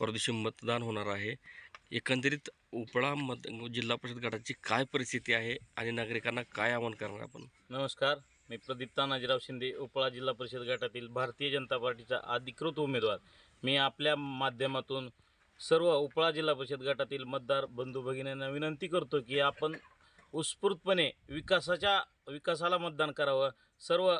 परदेशी मतदान होणार आहे. एकंदरीत उपळा जिल्हा परिषद गटाची काय परिस्थिती आहे आणि नागरिकांना काय आवाहन करणार आपण? नमस्कार, मी प्रदीप तानाजीराव शिंदे, उपळा जिल्हा परिषद गटातील भारतीय जनता पार्टीचा अधिकृत उमेदवार. मी आपल्या माध्यमातून सर्व उपळा जिल्हा परिषद गटातील मतदार बंधू भगिनींना विनंती करतो की आपण उत्स्फूर्तपणे विकासाला मतदान करावं. सर्व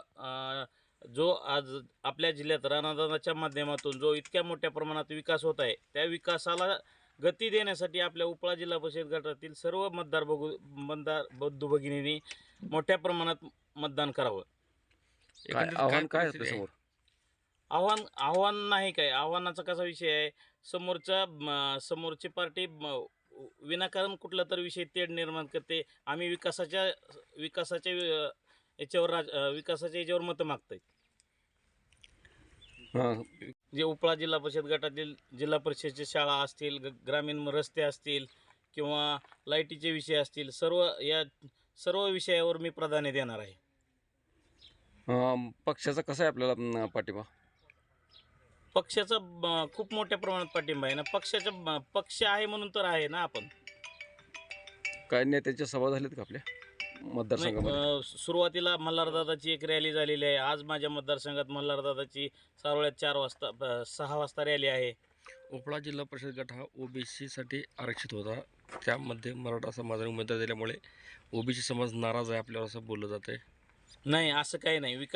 जो आज आपल्या जिल्ह्यात राणादादाच्या माध्यमातून जो इतक्या मोठ्या प्रमाणात विकास होत आहे, त्या विकासाला गती देण्यासाठी आपल्या उपळा जिल्हा परिषद गटातील सर्व मतदार बंधू भगिनींनी मोठ्या प्रमाणात मतदान करावं. एकंदरीत आव्हान काय परिस्थिती आहे? आव्हान नाही काय, आव्हानाचा कसा विषय आहे, समोरची पार्टी विनाकारण कुठला तर विषय तेढ निर्माण करते. आम्ही विकासाच्या याच्यावर मतं मागतोय. जे उपळा जिल्हा परिषद गटातील जिल्हा परिषदेच्या शाळा असतील, ग्रामीण रस्ते असतील किंवा लाईटीचे विषय असतील, सर्व विषयावर मी प्राधान्य देणार आहे. पक्षाचा कसा आहे आपल्याला पाठिंबा? पक्षाचा खूप मोठ्या प्रमाणात पाठिंबा आहे ना. पक्ष आहे म्हणून तर आहे ना आपण. काय नेत्यांच्या सभा झाल्यात का आपल्या मतदारसंघामध्ये? सुरुवातीला मल्हारदादाची एक रॅली झालेली आहे. आज माझ्या मतदारसंघात मल्हारदादाची सारोळ्यात 6 वाजता रॅली आहे. उपळा जिल्हा परिषद गट हा ओबीसीसाठी आरक्षित होता. त्यामध्ये मराठा समाजाने उमेदवार दिल्यामुळे ओबीसी समाज नाराज आहे आपल्यावर असं बोललं जात आहे. नाही, असं काही नाही.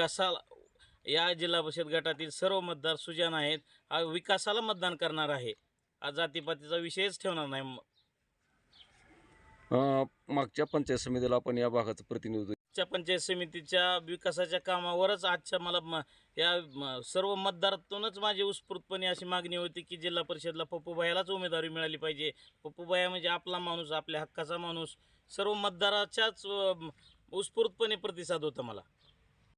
या जिल्हा परिषद गटातील सर्व मतदार सुजाण आहेत. हा विकासाला मतदान करणार आहे. हा जातीपातीचा विषयच ठेवणार नाही. मागच्या पंचायत समितीला आपण या भागाचं प्रतिनिधित्व पंचायत समितीच्या विकासाच्या कामावरच आजच्या मला सर्व मतदारातूनच माझी उत्स्फूर्तपणे अशी मागणी होती की जिल्हा परिषदला पप्पूभाईलाच उमेदवारी मिळाली पाहिजे. पप्पूभाई म्हणजे आपला माणूस, आपल्या हक्काचा माणूस. सर्व मतदाराच्याच उत्स्फूर्तपणे प्रतिसाद होता मला.